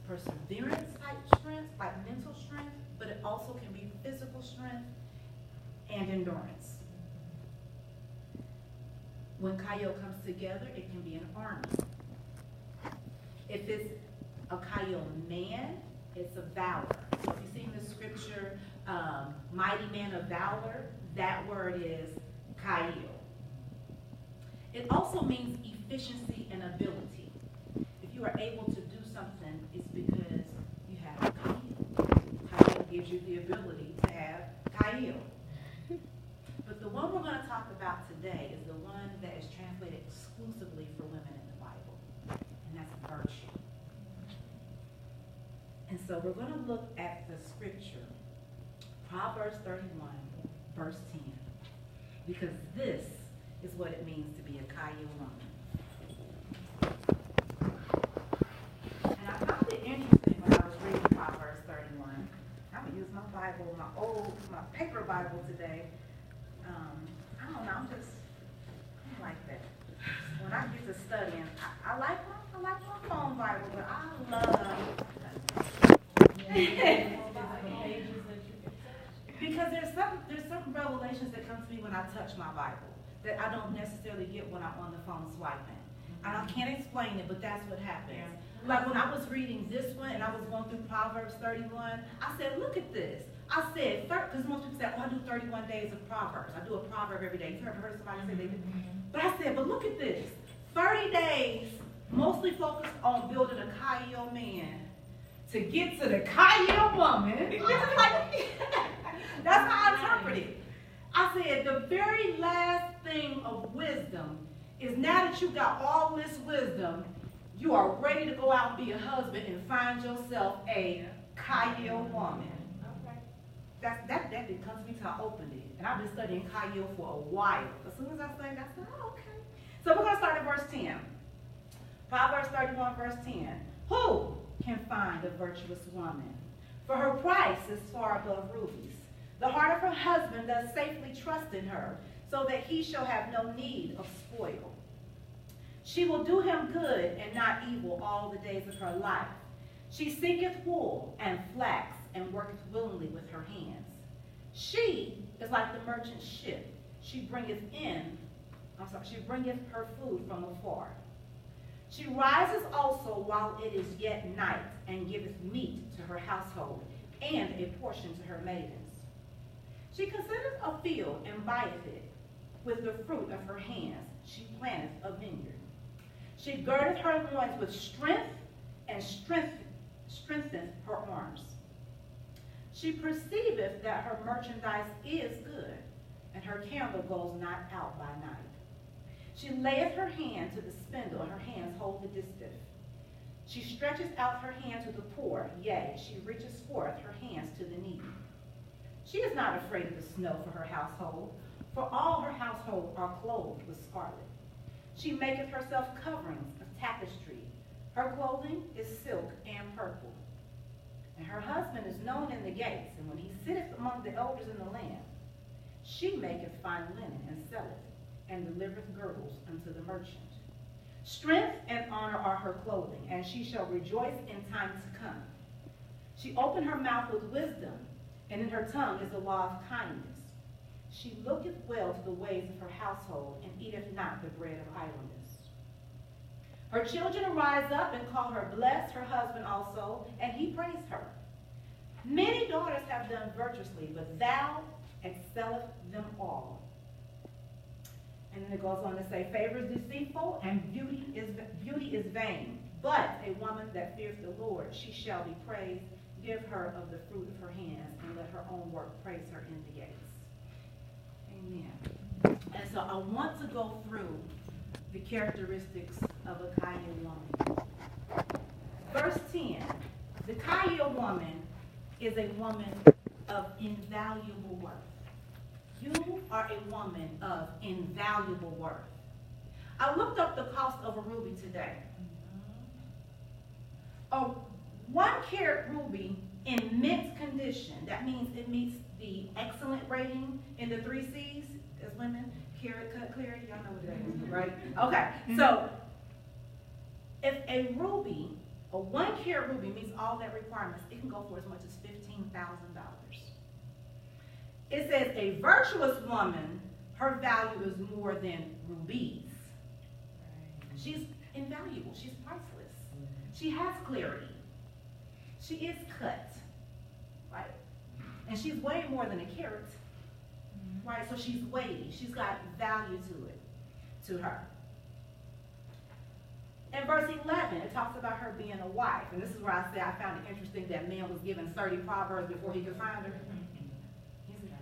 perseverance type strength, like mental strength, but it also can be physical strength and endurance. When Chayil comes together, it can be an army. If it's a Chayil man, it's a valor. So if you see in the scripture, mighty man of valor, that word is Chayil. It also means efficiency and ability. If you are able to do something, it's because you have Chayil. Chayil gives you the ability to have Chayil. But the one we're going to talk about today is the one that is translated exclusively for women in the Bible, and that's virtue. And so we're going to look at the scripture, Proverbs 31, verse 10, because this is what it means to be a Chayil woman. And I found it interesting when I was reading Proverbs 31. I'm going to use my Bible, my paper Bible today. I don't know, I'm like that. When I get to studying, I like my phone Bible, but I love because there's some revelations that come to me when I touch my Bible that I don't necessarily get when I'm on the phone swiping. And I can't explain it, but that's what happens. Like when I was reading this one and I was going through Proverbs 31, I said, look at this. I said, because most people say, oh, I do 31 days of Proverbs. I do a proverb every day. You've ever heard somebody say they do? But I said, but look at this. 30 days, mostly focused on building a Chayil man to get to the Chayil woman. That's how I interpret it. I said, the very last thing of wisdom is now that you got all this wisdom, you are ready to go out and be a husband and find yourself a Chayil woman. That didn't come to me until I opened it. And I've been studying Chayil for a while. As soon as I studied, I said, oh, okay. So we're going to start at verse 10. Proverbs 31, verse 10. Who can find a virtuous woman? For her price is far above rubies. The heart of her husband does safely trust in her, so that he shall have no need of spoil. She will do him good and not evil all the days of her life. She seeketh wool and flax, and worketh willingly with her hands. She is like the merchant ship. She bringeth her food from afar. She rises also while it is yet night, and giveth meat to her household, and a portion to her maidens. She considereth a field, and buyeth it. With the fruit of her hands she planteth a vineyard. She girdeth her loins with strength, and strengtheneth her arms. She perceiveth that her merchandise is good, and her candle goes not out by night. She layeth her hand to the spindle, and her hands hold the distaff. She stretcheth out her hand to the poor, yea, she reaches forth her hands to the needy. She is not afraid of the snow for her household, for all her household are clothed with scarlet. She maketh herself coverings of tapestry. Her clothing is silk and purple. And her husband is known in the gates, and when he sitteth among the elders in the land, she maketh fine linen and selleth, and delivereth girdles unto the merchant. Strength and honor are her clothing, and she shall rejoice in time to come. She opened her mouth with wisdom, and in her tongue is the law of kindness. She looketh well to the ways of her household, and eateth not the bread of idleness. Her children arise up and call her blessed, her husband also, and he praised her. Many daughters have done virtuously, but thou excelleth them all. And then it goes on to say, favor is deceitful, and beauty is vain. But a woman that fears the Lord, she shall be praised. Give her of the fruit of her hands, and let her own work praise her in the gates. Amen. And so I want to go through the characteristics of a Chayil woman. Verse 10, the Chayil woman is a woman of invaluable worth. You are a woman of invaluable worth. I looked up the cost of a ruby today. A 1 carat ruby in mint condition, that means it meets the excellent rating in the 3 C's as women. Carat, cut, clarity, y'all know what that is, right? Okay, so if a ruby A 1 carat ruby meets all that requirements. It can go for as much as $15,000. It says a virtuous woman, her value is more than rubies. She's invaluable. She's priceless. She has clarity. She is cut, right? And she's way more than a carat, right? So she's weighty. She's got value to her. In verse 11, it talks about her being a wife. And this is where I say I found it interesting that man was given 30 proverbs before he could find her.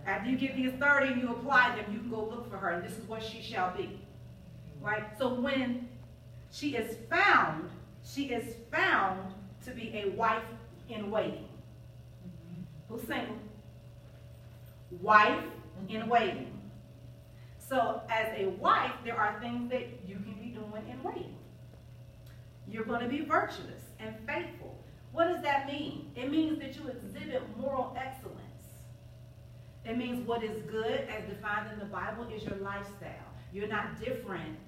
After you get these 30 and you apply them, you can go look for her, and this is what she shall be. Right? So when she is found to be a wife in waiting. Who's single? Wife in waiting. So as a wife, there are things that you can be doing in waiting. You're going to be virtuous and faithful. What does that mean? It means that you exhibit moral excellence. It means what is good, as defined in the Bible, is your lifestyle. You're not different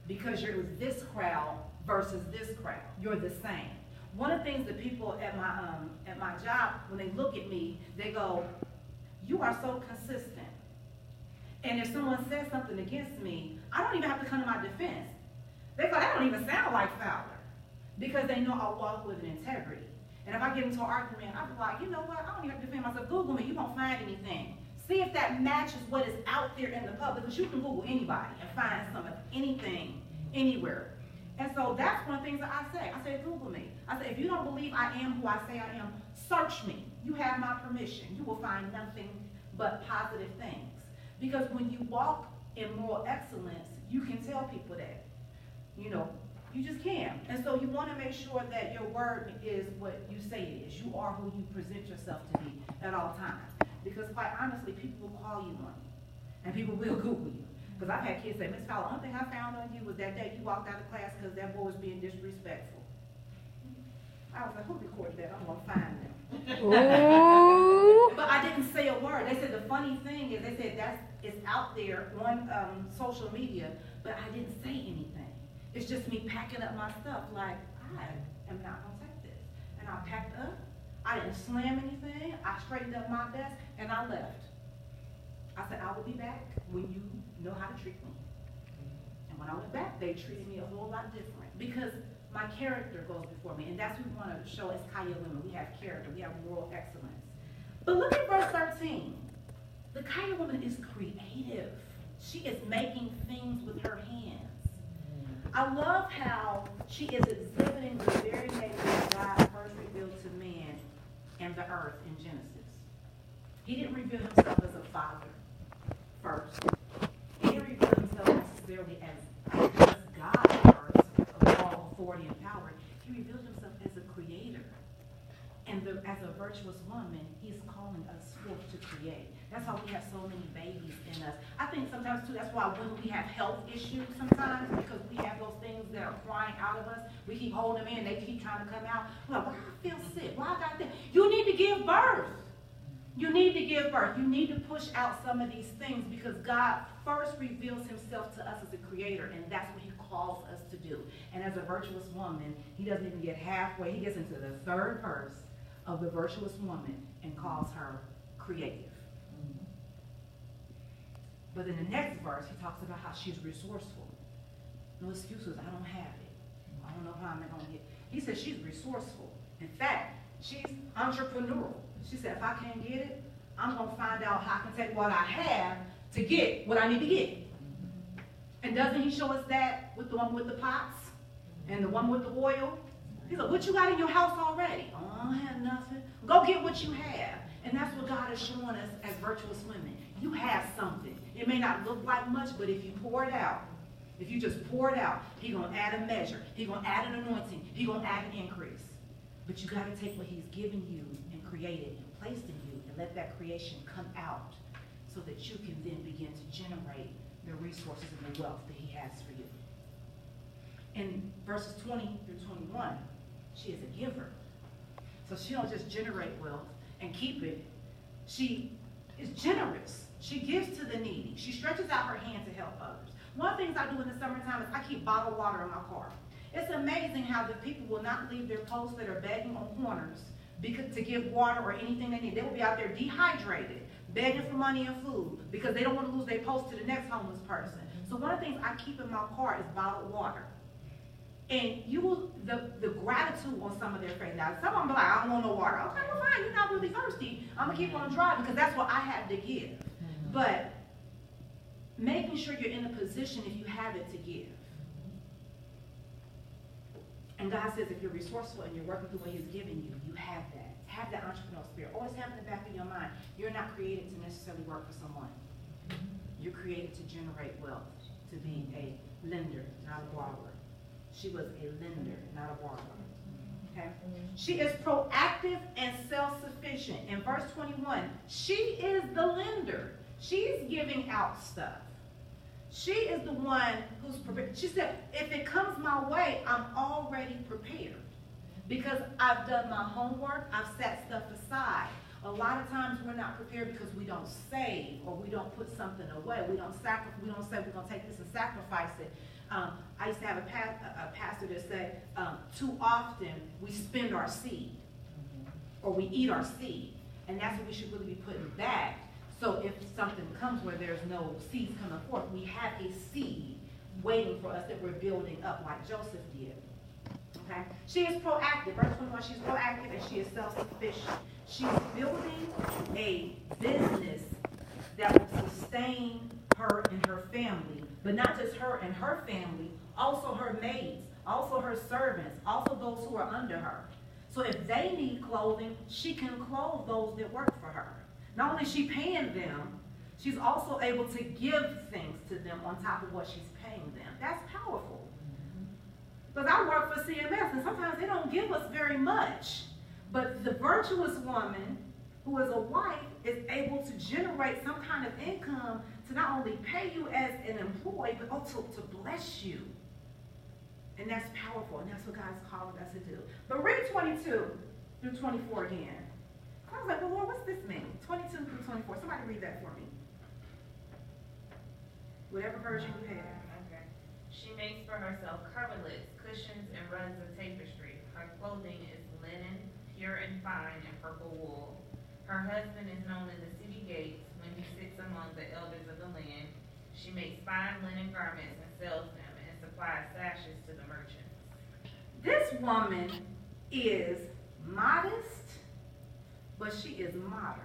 because you're this crowd versus this crowd. You're the same. One of the things that people at my job, when they look at me, they go, "You are so consistent." And if someone says something against me, I don't even have to come to my defense. They go, "That don't even sound like Fowler," because they know I walk with an integrity. And if I get into an argument, I'll be like, "You know what? I don't even have to defend myself. Google me. You won't find anything." See if that matches what is out there in the public, because you can Google anybody and find anything, anywhere. And so that's one of the things that I say. I say, Google me. I say, if you don't believe I am who I say I am, search me. You have my permission. You will find nothing but positive things. Because when you walk in moral excellence, you can tell people that. You just can. And so you want to make sure that your word is what you say it is. You are who you present yourself to be at all times. Because quite honestly, people will call you on it. And people will Google you. Because I've had kids say, "Miss Fowler, one thing I found on you was that day you walked out of class because that boy was being disrespectful." I was like, "Who recorded that? I'm going to find them." But I didn't say a word. They said the funny thing is, they said it's out there on social media, but I didn't say anything. It's just me packing up my stuff like, I am not going to take this. And I packed up. I didn't slam anything. I straightened up my desk, and I left. I said, "I will be back when you know how to treat me." And when I went back, they treated me a whole lot different because my character goes before me. And that's what we want to show as Chayil women. We have character. We have moral excellence. But look at verse 13. The Chayil woman is creative. She is making things with her hands. I love how she is exhibiting the very nature that God first revealed to man and the earth in Genesis. He didn't reveal himself as a father first. He didn't reveal himself necessarily as just God first, of all authority and power. He revealed himself as a creator. And as a virtuous woman, he's calling us forth to create. That's why we have so many babies in us. I think sometimes, too, that's why when we have health issues sometimes, because we have those things that are crying out of us, we keep holding them in, they keep trying to come out. We're like, "Why I feel sick? Why I got this?" You need to give birth. You need to give birth. You need to push out some of these things because God first reveals himself to us as a creator, and that's what he calls us to do. And as a virtuous woman, he doesn't even get halfway. He gets into the third verse of the virtuous woman and calls her creative. But in the next verse, he talks about how she's resourceful. No excuses. I don't have it. I don't know how I'm going to get it. He says she's resourceful. In fact, she's entrepreneurial. She said, if I can't get it, I'm going to find out how I can take what I have to get what I need to get. And doesn't he show us that with the one with the pots and the one with the oil? He's like, "What you got in your house already?" "Oh, I don't have nothing." Go get what you have. And that's what God is showing us as virtuous women. You have something. It may not look like much, but if you pour it out, if you just pour it out, he's going to add a measure. He's going to add an anointing. He's going to add an increase. But you got to take what he's given you and created and placed in you and let that creation come out so that you can then begin to generate the resources and the wealth that he has for you. In verses 20 through 21, she is a giver. So she don't just generate wealth and keep it. She is generous. She gives to the needy. She stretches out her hand to help others. One of the things I do in the summertime is I keep bottled water in my car. It's amazing how the people will not leave their posts that are begging on corners to give water or anything they need. They will be out there dehydrated, begging for money and food because they don't want to lose their post to the next homeless person. So one of the things I keep in my car is bottled water. And you will, the gratitude on some of their faces. Now, some of them be like, I don't want no water. Okay, well, fine, you're not really thirsty. I'm going to keep on driving because that's what I have to give. But making sure you're in a position if you have it to give. And God says if you're resourceful and you're working through what he's given you, you have that. Have that entrepreneurial spirit. Always have in the back of your mind, you're not created to necessarily work for someone. You're created to generate wealth, to be a lender, not a borrower. She was a lender, not a borrower. Okay? She is proactive and self-sufficient. In verse 21, she is the lender. She's giving out stuff. She is the one who's prepared. She said, if it comes my way, I'm already prepared. Because I've done my homework, I've set stuff aside. A lot of times we're not prepared because we don't save or we don't put something away. We don't say we're going to take this and sacrifice it. I used to have a pastor that said, too often we spend our seed or we eat our seed. And that's what we should really be putting back. So if something comes where there's no seeds coming forth, we have a seed waiting for us that we're building up like Joseph did. Okay? She is proactive. Verse 21, she's proactive and she is self-sufficient. She's building a business that will sustain her and her family. But not just her and her family, also her maids, also her servants, also those who are under her. So if they need clothing, she can clothe those that work for her. Not only is she paying them, she's also able to give things to them on top of what she's paying them. That's powerful. Because I work for CMS, and sometimes they don't give us very much. But the virtuous woman, who is a wife, is able to generate some kind of income to not only pay you as an employee, but also to bless you. And that's powerful, and that's what God's calling us to do. But read 22 through 24 again. I was like, well, Lord, what's this mean? 22 through 24. Somebody read that for me. Whatever version you have. Okay. She makes for herself coverlets, cushions, and rugs of tapestry. Her clothing is linen, pure and fine, and purple wool. Her husband is known in the city gates when he sits among the elders of the land. She makes fine linen garments and sells them and supplies sashes to the merchants. This woman is modest, but she is modern.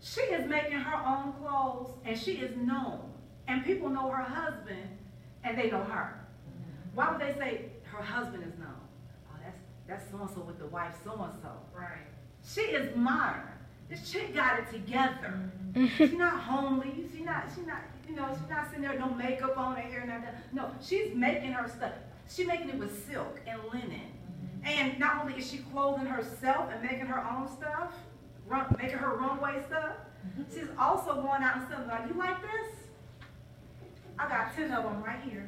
She is making her own clothes, and she is known. And people know her husband, and they know her. Why would they say her husband is known? Oh, that's so-and-so with the wife so-and-so. Right. She is modern. This chick got it together. She's not homely. She's not sitting there, no makeup on her hair, nothing. No, she's making her stuff. She's making it with silk and linen. And not only is she clothing herself and making her own stuff, making her runway stuff, she's also going out and selling. Like, you like this? I got 10 of them right here.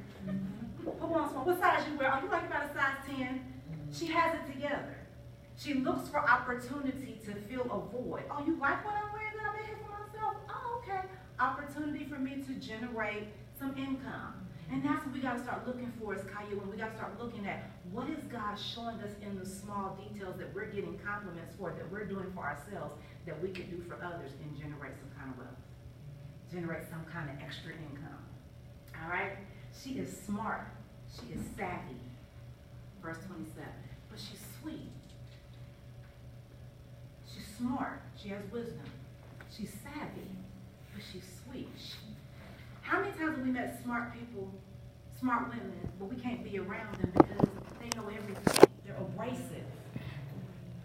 Who wants one? What size you wear? Oh, you like about a size 10? She has it together. She looks for opportunity to fill a void. Oh, you like what I'm wearing that I'm making for myself? Oh, okay. Opportunity for me to generate some income. And that's what we got to start looking for as Chayil, and we got to start looking at what is God showing us in the small details that we're getting compliments for, that we're doing for ourselves, that we can do for others and generate some kind of wealth, generate some kind of extra income. All right? She is smart. She is savvy. Verse 27. But she's sweet. She's smart. She has wisdom. She's savvy, but she's sweet. How many times have we met smart people, smart women, but we can't be around them because they know everything. They're abrasive.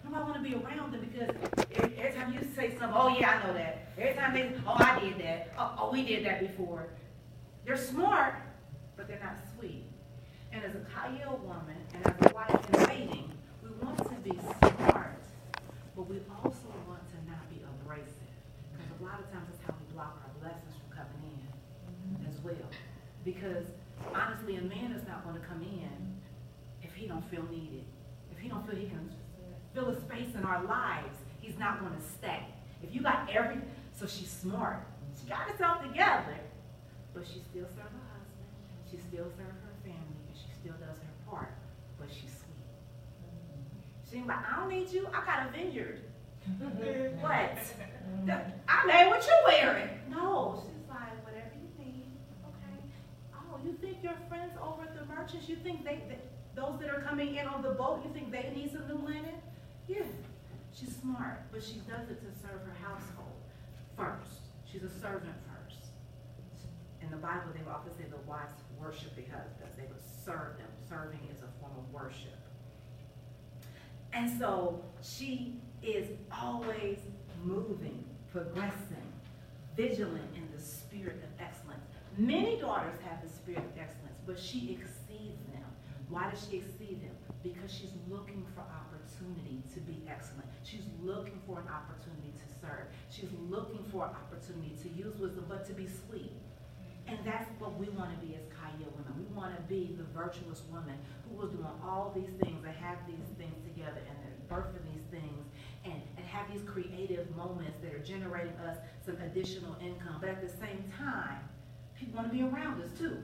Nobody want to be around them because every time you say something, oh yeah, I know that. Every time they, oh I did that. Oh, we did that before. They're smart, but they're not sweet. And as a Chayil woman and as a wife in waiting, we want to be smart, but we also want to not be abrasive. Because a lot of times that's how we block our blessings from coming in as well. Because honestly, a man is not going to come in if he don't feel needed. If he don't feel he can fill a space in our lives, he's not going to stay. If you got everything, so she's smart. She got herself together, but she still serves her husband. She still serves her family, and she still does her part, but she's sweet. She ain't like, I don't need you. I got a vineyard. What? I made what you're wearing. No, she's like, whatever you need. Okay. Oh, you think your friends over at the merchants, you think those that are coming in on the boat, you think they need some new linen? Yeah. She's smart, but she does it to serve her household first. She's a servant first. In the Bible, they will often say the wives worship the husbands. They would serve them. Serving is a form of worship. And so she is always moving, progressing, vigilant in the spirit of excellence. Many daughters have the spirit of excellence, but she exceeds them. Why does she exceed them? Because she's looking for opportunity to be excellent. She's looking for an opportunity to serve. She's looking for an opportunity to use wisdom, but to be sweet. And that's what we want to be as Chayil women. We want to be the virtuous woman who is doing all these things and have these things together and birthing these things and have these creative moments that are generating us some additional income. But at the same time, people want to be around us too.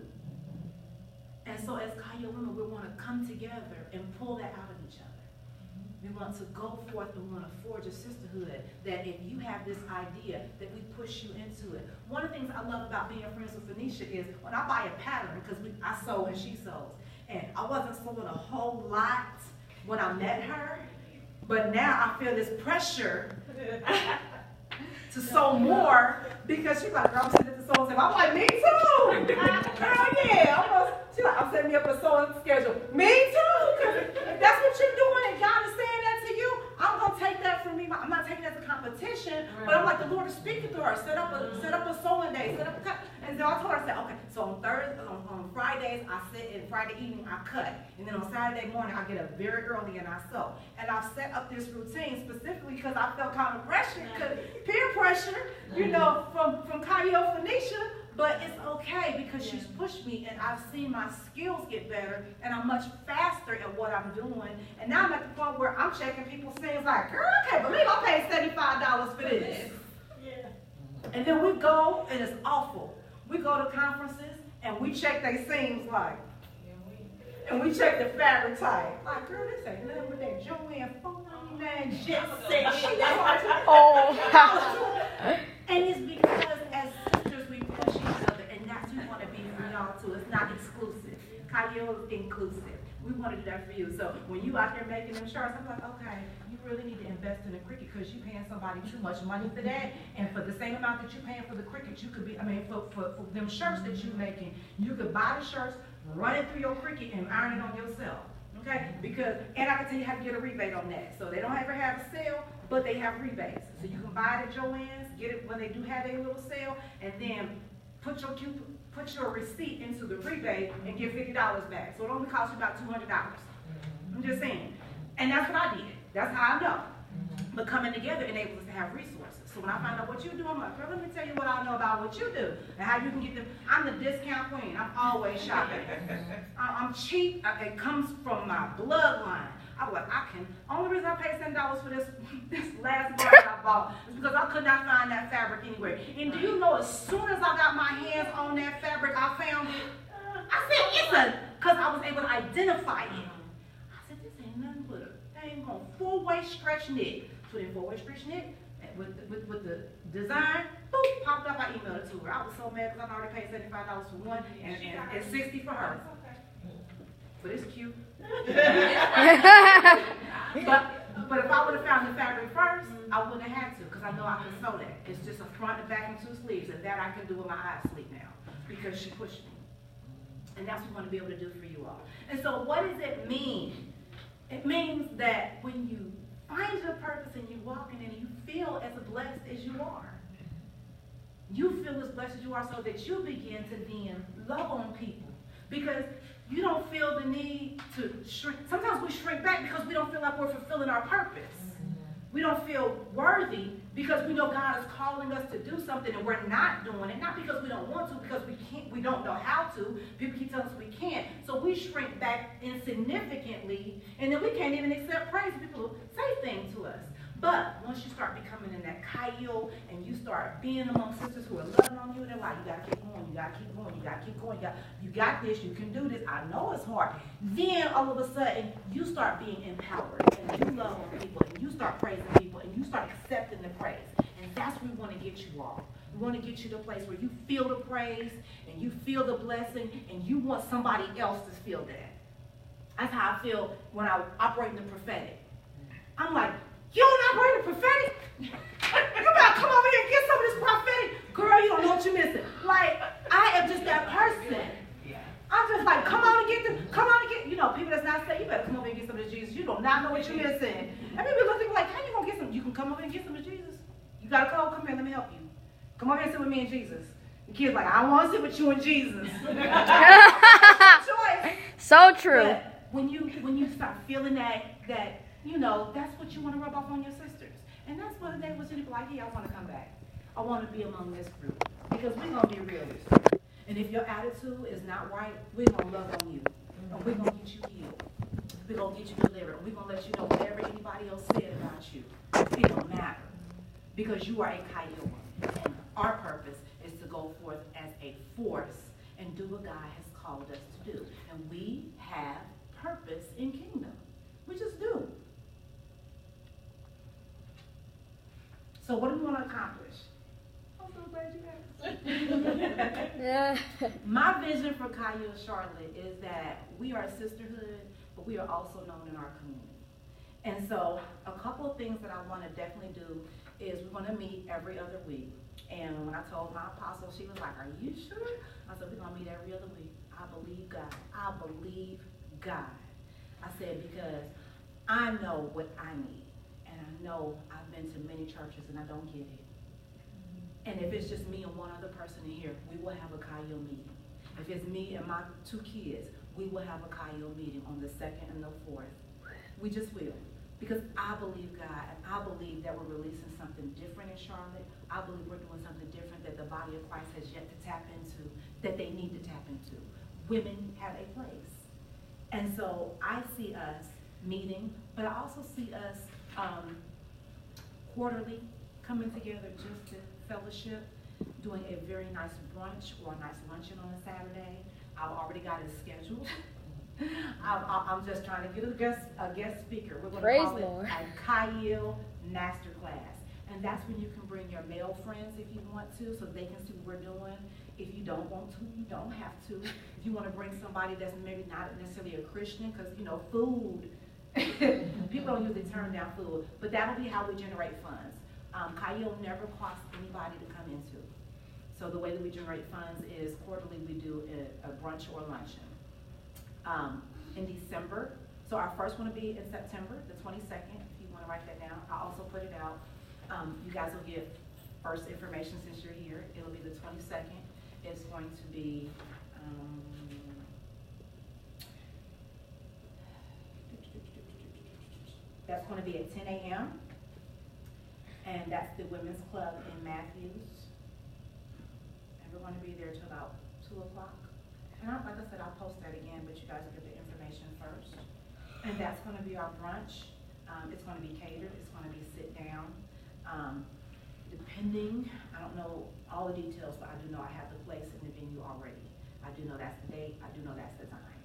And so as Chayil women, we want to come together and pull that out of each other. We want to go forth and we want to forge a sisterhood that if you have this idea, that we push you into it. One of the things I love about being friends with Phoenicia is when I buy a pattern, because I sew and she sews, and I wasn't sewing a whole lot when I met her, but now I feel this pressure to sew more because she's like, girl, I'm sitting at the sewing table. I'm like, me too. Girl, yeah. She's like, I'm setting me up a sewing schedule. Me too. If that's what you're doing and God is saying that to you, I'm going to take that from me. I'm not taking that as a competition, but I'm like, the Lord is speaking to her. Set up a sewing day. And so I told her, I said, okay, so on Fridays, I sit, and Friday evening, I cut. And then on Saturday morning, I get up very early and I sew. And I've set up this routine specifically because I felt kind of pressure, peer pressure, you know, from Chayil Phoenicia. But it's okay because she's pushed me and I've seen my skills get better and I'm much faster at what I'm doing. And now I'm at the point where I'm checking people's things like, girl, I can't believe I paid $75 for this. Yeah. And then we go, and it's awful. We go to conferences and we check their seams like, and we check the fabric type. Like, girl, this ain't nothing with that Joanne 499 jet set. Oh. And it's because as sisters we push each other, and that's what we want to be for y'all too. It's not exclusive. Chayil is inclusive. We want to do that for you. So when you out there making them shirts, I'm like, okay, you really need to invest in a cricket because you're paying somebody too much money for that. And for the same amount that you're paying for the cricket, you could be, for them shirts that you're making, you could buy the shirts, run it through your cricket, and iron it on yourself. Okay? And I can tell you how to get a rebate on that. So they don't ever have a sale, but they have rebates. So you can buy it at Joann's, get it when they do have a little sale, and then put your receipt into the rebate and get $50 back. So it only costs you about $200. I'm just saying. And that's what I did. That's how I know. But coming together enables us to have resources. So when I find out what you do, I'm like, girl, let me tell you what I know about what you do and how you can get them. I'm the discount queen. I'm always shopping. I'm cheap. It comes from my bloodline. I was like, only reason I paid $7 for this last bar that I bought is because I could not find that fabric anywhere. And do you know, as soon as I got my hands on that fabric, I found it. I said, because I was able to identify it. I said, this ain't nothing but a dang on 4-way stretch knit. Put in 4-way stretch knit with the design, boop, popped up. I emailed it to her. I was so mad because I already paid $75 for one and $60 for her. But it's cute. but if I would have found the fabric first, I wouldn't have had to because I know I can sew that. It's just a front and back and 2 sleeves, and that I can do with my eyes sleep now because she pushed me. And that's what we want to be able to do for you all. And so what does it mean? It means that when you find your purpose and you're walking in it, you feel as blessed as you are. You feel as blessed as you are so that you begin to then love on people. Because you don't feel the need to shrink. Sometimes we shrink back because we don't feel like we're fulfilling our purpose. We don't feel worthy because we know God is calling us to do something and we're not doing it. Not because we don't want to, because we don't know how to. People keep telling us we can't. So we shrink back insignificantly, and then we can't even accept praise. People say things to us. But once you start becoming in that Chayil, and you start being among sisters who are loving on you, and they're like, you gotta keep going, you gotta keep going, you gotta keep going, you got this, you can do this, I know it's hard. Then all of a sudden, you start being empowered, and you love on people, and you start praising people, and you start accepting the praise. And that's where we want to get you all. We want to get you to a place where you feel the praise, and you feel the blessing, and you want somebody else to feel that. That's how I feel when I operate in the prophetic. I'm like, you don't operate in the prophetic? You better come over here and get some of this prophetic. Girl, you don't know what you're missing. Like, I am just that person. I'm just like, come on and get, you know, people that's not saying, you better come over and get some of this Jesus. You do not know what you're missing. And people look at me like, how you going to get some? You can come over and get some of Jesus. You got to come here, let me help you. Come over here and sit with me and Jesus. The kid's like, I want to sit with you and Jesus. Choice. So true. But when you start feeling that, you know, that's what you want to rub off on your sisters. And that's what they was people like, yeah, I want to come back. I want to be among this group. Because we're going to be realists. And if your attitude is not right, we're going to love on you. And we're going to get you healed. We're going to get you delivered. And we're going to let you know whatever anybody else said about you, it don't matter. Because you are a Chayil. And our purpose is to go forth as a force and do what God has called us to do. And we have purpose in kingdom. We just do. So what do we want to accomplish? I'm so glad you asked. My vision for Chayil Charlotte is that we are a sisterhood, but we are also known in our community. And so a couple of things that I want to definitely do is we're going to meet every other week. And when I told my apostle, she was like, are you sure? I said, we're going to meet every other week. I believe God. I believe God. I said, because I know what I need. And I know I've been to many churches and I don't get it. And if it's just me and one other person in here, we will have a Chayil meeting. If it's me and my 2 kids, we will have a Chayil meeting on the 2nd and the 4th. We just will. Because I believe God, and I believe that we're releasing something different in Charlotte. I believe we're doing something different that the body of Christ has yet to tap into, that they need to tap into. Women have a place. And so I see us meeting, but I also see us quarterly coming together just to fellowship, doing a very nice brunch or a nice luncheon on a Saturday. I've already got it scheduled. I'm just trying to get a guest speaker. We're going to call it a Chayil Masterclass. And that's when you can bring your male friends if you want to, so they can see what we're doing. If you don't want to, you don't have to. If you want to bring somebody that's maybe not necessarily a Christian, because, you know, food, people don't usually turn down food, but that'll be how we generate funds. Chayil never costs anybody to come into. So the way that we generate funds is quarterly we do a brunch or luncheon. In December, so our first one will be in September, the 22nd, if you want to write that down. I also put it out. You guys will get first information since you're here. It'll be the 22nd. It's going to be that's going to be at 10 a.m. and that's the Women's Club in Matthews. And we're going to be there till about 2 o'clock. And like I said, I'll post that again, but you guys will get the information first. And that's going to be our brunch. It's going to be catered. It's going to be sit down. Depending, I don't know all the details, but I do know I have the place and the venue already. I do know that's the date. I do know that's the time.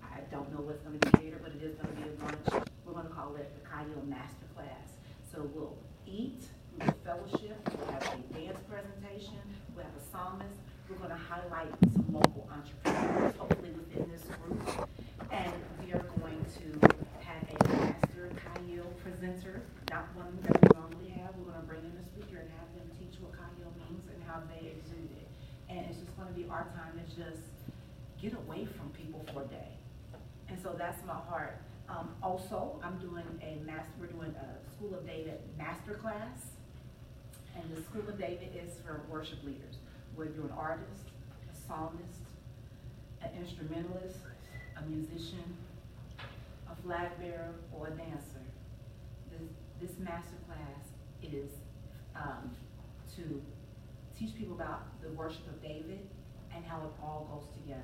I don't know what's going to be catered, but it is going to be a brunch. We're going to call it the Chayil Masterclass. So we'll eat, we'll fellowship, we'll have a dance presentation, we'll have a psalmist. We're going to highlight some local entrepreneurs, hopefully within this group. And we are going to have a master Chayil presenter, not one that we normally have. We're going to bring in a speaker and have them teach what Chayil means and how they exude it. And it's just going to be our time to just get away from people for a day. And so that's my heart. Also, we're doing a School of David masterclass. And the School of David is for worship leaders. Whether you're an artist, a psalmist, an instrumentalist, a musician, a flag bearer, or a dancer, this masterclass is to teach people about the worship of David and how it all goes together.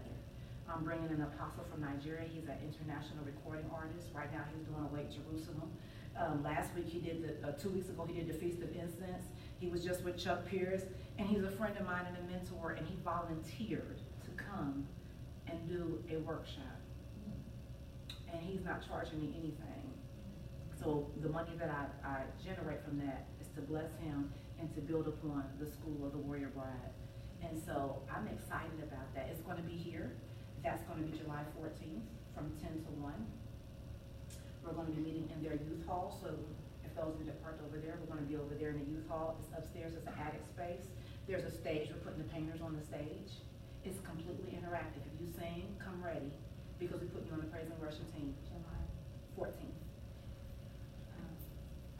I'm bringing an apostle from Nigeria. He's an international recording artist. Right now he's doing Awake Jerusalem. Last week 2 weeks ago, he did the Feast of Incense. He was just with Chuck Pierce, and he's a friend of mine and a mentor, and he volunteered to come and do a workshop. And he's not charging me anything. So the money that I generate from that is to bless him and to build upon the School of the Warrior Bride. And so I'm excited about that. It's going to be here. That's going to be July 14th from 10 to 1. We're going to be meeting in their youth hall. So if those of you that parked over there, we're going to be over there in the youth hall. It's upstairs. It's an attic space. There's a stage. We're putting the painters on the stage. It's completely interactive. If you sing, come ready, because we put you on the praise and worship team. July 14th.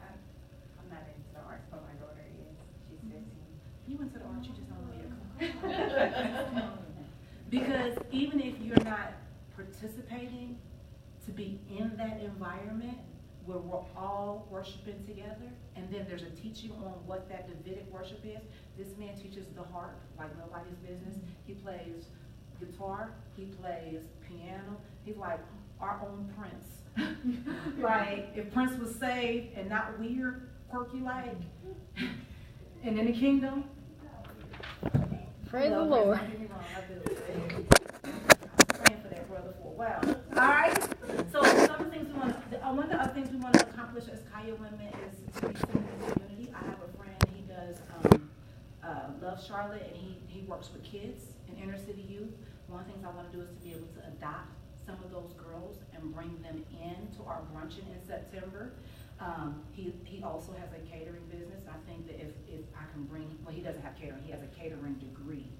I'm not into the arts, but my daughter is. She's 15. You went to the arts, you just don't know your come. Because even if you're not participating, to be in that environment where we're all worshiping together, and then there's a teaching on what that Davidic worship is. This man teaches the harp like nobody's business. He plays guitar, he plays piano. He's like our own Prince. Like if Prince was saved and not weird, quirky like, and in the kingdom. Praise the Lord. Don't get me wrong, I do. I'm praying for that brother for a while. All right. So some of the things we want to, one of the other things we want to accomplish as Chayil women is to be centered in the community. I have a friend. He does Love Charlotte, and he works with kids and inner city youth. One of the things I want to do is to be able to adopt some of those girls and bring them in to our bruncheon in September. He also has a catering business. I think that if I can bring, well, he doesn't have catering, he has a catering degree.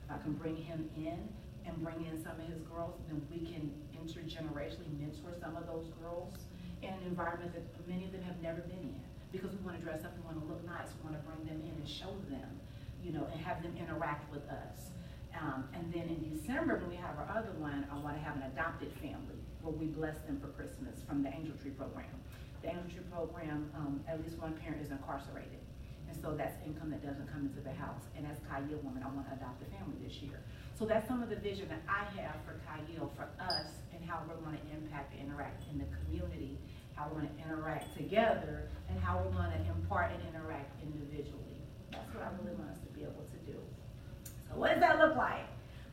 If I can bring him in and bring in some of his girls, then we can intergenerationally mentor some of those girls in an environment that many of them have never been in. Because we want to dress up, we want to look nice, we want to bring them in and show them, you know, and have them interact with us. And then in December, when we have our other one, I want to have an adopted family where we bless them for Christmas from the Angel Tree program. The Angel Tree program, at least one parent is incarcerated. And so that's income that doesn't come into the house. And as Chayil woman, I want to adopt a family this year. So that's some of the vision that I have for Chayil, for us, and how we're going to impact and interact in the community, how we're going to interact together, and how we're going to impart and interact individually. That's what I really want us to be able to do. So what does that look like?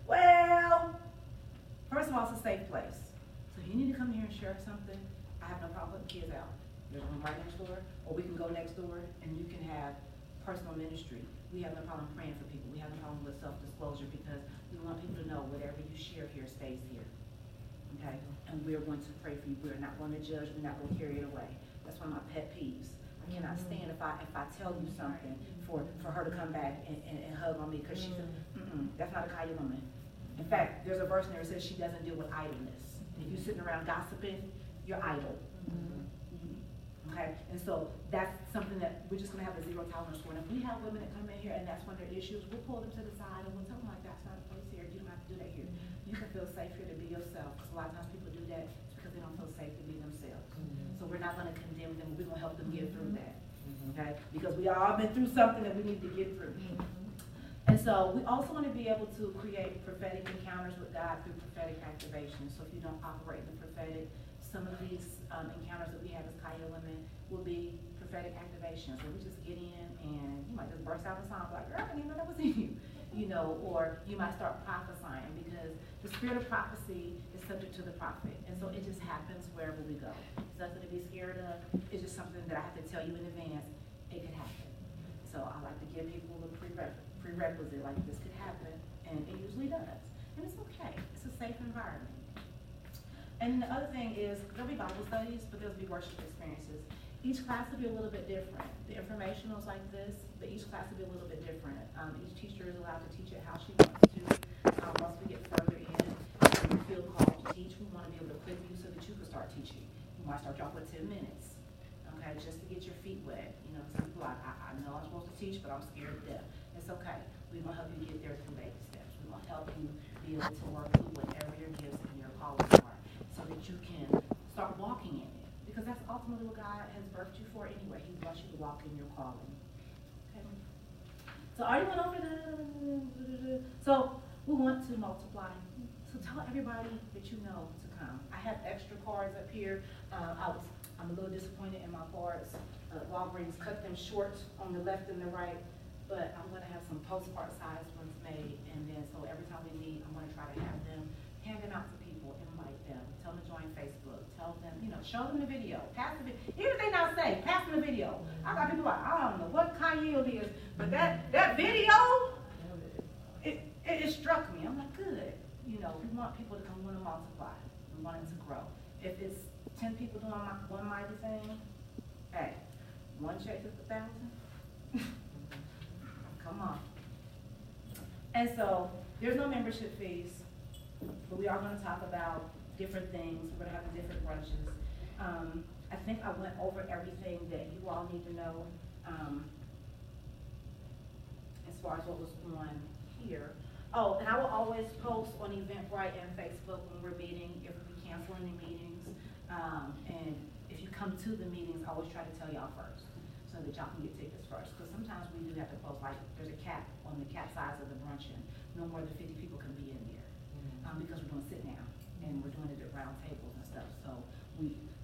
Well, first of all, it's a safe place. So if you need to come here and share something, I have no problem putting kids out. There's one right next door, or we can go next door and you can have personal ministry. We have no problem praying for people. We have no problem with self-disclosure because we want people to know whatever you share here stays here. Okay? And we're going to pray for you. We're not going to judge. We're not going to carry it away. That's one of my pet peeves. I cannot stand if I tell you something for her to come back and hug on me because she's that's not a Chayil woman. In fact, there's a verse in there that says she doesn't deal with idleness. If you're sitting around gossiping, you're idle. Okay, and so that's something that we're just going to have a zero tolerance for. And if we have women that come in here and that's one of their issues, we'll pull them to the side and we'll tell them like, that's not a place here. You don't have to do that here. You can feel safe here to be yourself. Because a lot of times people do that because they don't feel safe to be themselves. So we're not going to condemn them. We're going to help them get through that. Okay, because we all been through something that we need to get through. And so we also want to be able to create prophetic encounters with God through prophetic activation. So if you don't operate in the prophetic, some of these encounters that we have as Chayil women will be prophetic activations. So we just get in and you might just burst out a song like, girl, I didn't even know that was in you. You know, or you might start prophesying because the spirit of prophecy is subject to the prophet. And so it just happens wherever we go. It's nothing to be scared of. It's just something that I have to tell you in advance. It could happen. So I like to give people a prerequisite, like this could happen, and it usually does. And it's okay. It's a safe environment. And the other thing is, there'll be Bible studies, but there'll be worship experiences. Each class will be a little bit different. The informational is like this, but each class will be a little bit different. Each teacher is allowed to teach it how she wants to. Once we get further in, and you feel called to teach, we want to be able to equip you so that you can start teaching. We might start you off with 10 minutes, okay, just to get your feet wet. You know, some people are like, I know I'm supposed to teach, but I'm scared to death. It's okay. We're going to help you get there through baby steps. We're going to help you be able to work through whatever your gifts and your callings are so that you can start walking in it. Because that's ultimately what God has birthed you for anyway. He wants you to walk in your calling. Okay? So are you going over the... So we want to multiply. So tell everybody that you know to come. I have extra cards up here. I'm a little disappointed in my cards. Walgreens cut them short on the left and the right, but I'm gonna have some postcard size ones made, and then so every time we meet, I'm gonna try to have them handing out to people, invite them, tell them to join Facebook, tell them, you know, show them the video, pass the video, even if they not safe, pass them the video. I got people like, I don't know what Chayil is, but that video, it struck me. I'm like, good. You know, we want people to come want to multiply. We want it to grow. If it's 10 people doing one mighty thing, hey, one check is 1,000. Come on. And so there's no membership fees, but we are going to talk about different things. We're going to have different brunches. I think I went over everything that you all need to know as far as what was on here. Oh, and I will always post on Eventbrite and Facebook when we're meeting, if we cancel any meetings. And if you come to the meetings, I always try to tell y'all first, so that y'all can get tickets first. Because sometimes we do have to post, like, there's a cap on the cap size of the bruncheon. No more than 50 people can be in there. Because we're doing sit down, and we're doing it at round tables and stuff. So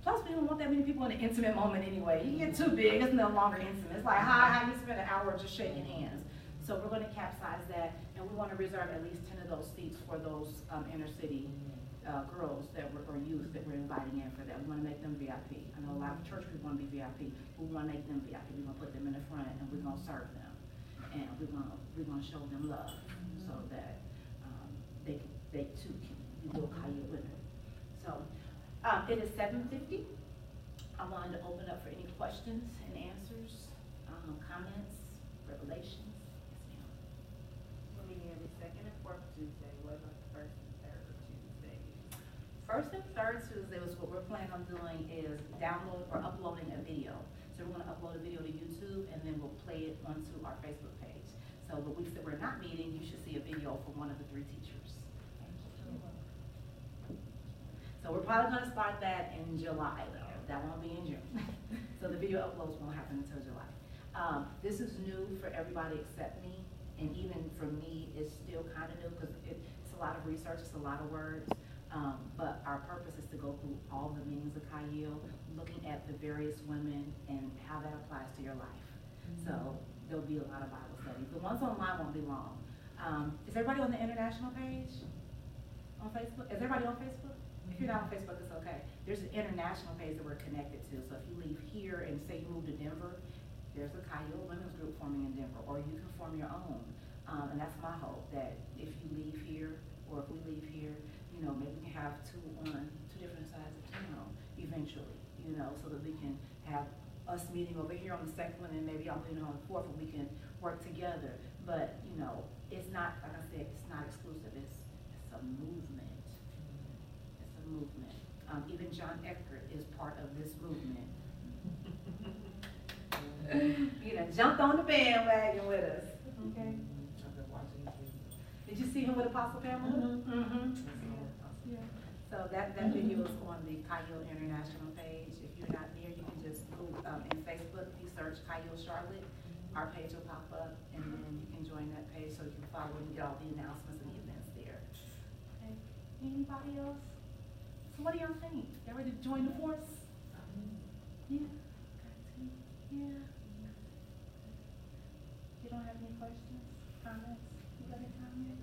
plus we don't want that many people in an intimate moment anyway. You get too big, it's no longer intimate. It's like, how you spend an hour just shaking hands. So we're going to capsize that, and we want to reserve at least 10 of those seats for those inner city girls or youth that we're inviting in for that. We want to make them VIP. I know a lot of church people want to be VIP, but we want to make them VIP. We're going to put them in the front, and we're going to serve them, and we're going to show them love, so that they too can be little Chayil women. So it is 7:50. I wanted to open up for any questions and answers, comments, revelations. Every second and fourth Tuesday. What about the first and third Tuesday? First and third Tuesday is what we're planning on doing is download or uploading a video. So we're going to upload a video to YouTube, and then we'll play it onto our Facebook page. So the weeks that we're not meeting, you should see a video from one of the 3 teachers. So we're probably going to start that in July, though. That won't be in June. So the video uploads won't happen until July. This is new for everybody except me. And even for me, it's still kind of new because it's a lot of research, it's a lot of words. But our purpose is to go through all the meanings of Chayil, looking at the various women and how that applies to your life. So there'll be a lot of Bible studies. The ones online won't be long. Is everybody on the International page on Facebook? Is everybody on Facebook? If you're not on Facebook, it's okay. There's an International page that we're connected to. So if you leave here and say you move to Denver, there's a Chayil women's group forming in Denver, or you can form your own. And that's my hope, that if you leave here, or if we leave here, you know, maybe we can have 2 on 2 different sides of town eventually, you know, so that we can have us meeting over here on the second one, and maybe I'm meeting on the fourth, and we can work together. But, you know, it's not, like I said, it's not exclusive, it's a movement. It's a movement. Even John Eckert is part of this movement. You know, jumped on the bandwagon with us. Okay. Did you see him with Apostle Pamela? Yeah. So that video is on the Chayil International page. If you're not there, you can just go in Facebook, you search Chayil Charlotte. Our page will pop up, and then you can join that page so you can follow and get all the announcements and the events there. Okay. Anybody else? So what do y'all think? Y'all ready to join the force? Yeah. Yeah. You don't have any questions, comments? You got any comments?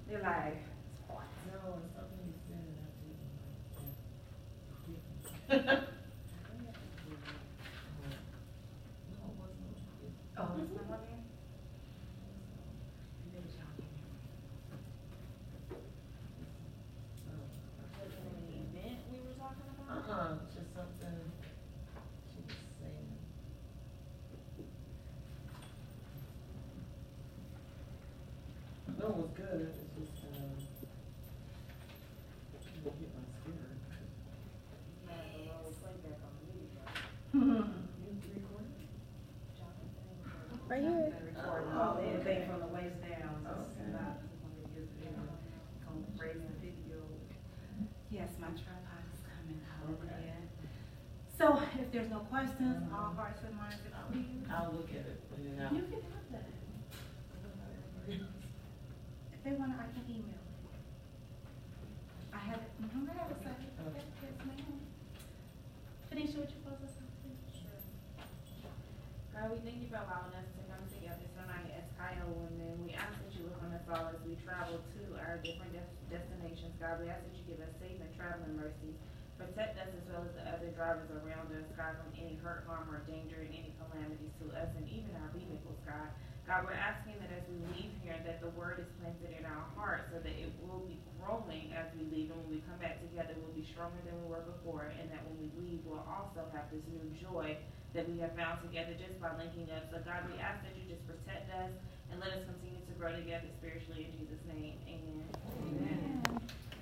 They're like, it's quiet. No, it's something you said and I didn't like. Oh, it's not on there? Any event we were talking about? Just something she was saying. No, it was good. It's just, hit my spirit. You had a low playback on the video. You recorded? Right They're here. recording all anything from the waist down. Okay. Gonna raise the video. Yes, my tripod is coming out. Okay. So if there's no questions, all hearts and minds are clear. I'll look at it. And then You can have that. If they want, I can email it. I have it. I have a second. Okay. Yes, ma'am. Tanisha, what you supposed to say? for allowing us to come together tonight as Chayil women. We ask that you look on us all as we travel to our different destinations. God, we ask that you give us safe and traveling mercies. Protect us as well as the other drivers around us, God, from any hurt, harm, or danger and any calamities to us and even our vehicles, God. God, we're asking that as we leave here, that the word is planted in our hearts so that it will be growing as we leave. And when we come back together, we'll be stronger than we were before. And that when we leave, we'll also have this new joy that we have found together just by linking up. So God, we ask that you just protect us and let us continue to grow together spiritually in Jesus' name. Amen. Amen.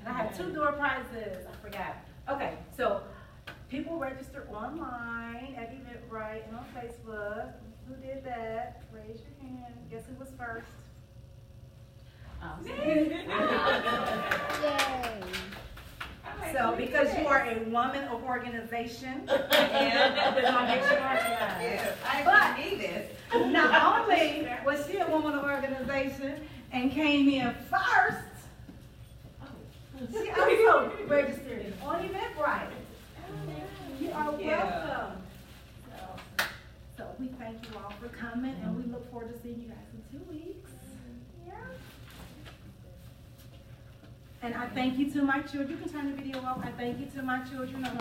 And I have 2 door prizes. I forgot. Okay, so people register online at Eventbrite and on Facebook. Who did that? Raise your hand. Guess who was first? Yay. So, because you are a woman of organization, and we're gonna make sure Yes, I But- need this. not only was she a woman of organization and came in first, she also registered on Eventbrite. You are welcome. So we thank you all for coming, and we look forward to seeing you guys in 2 weeks. Yeah. And I thank you to my children. You can turn the video off. I thank you to my children along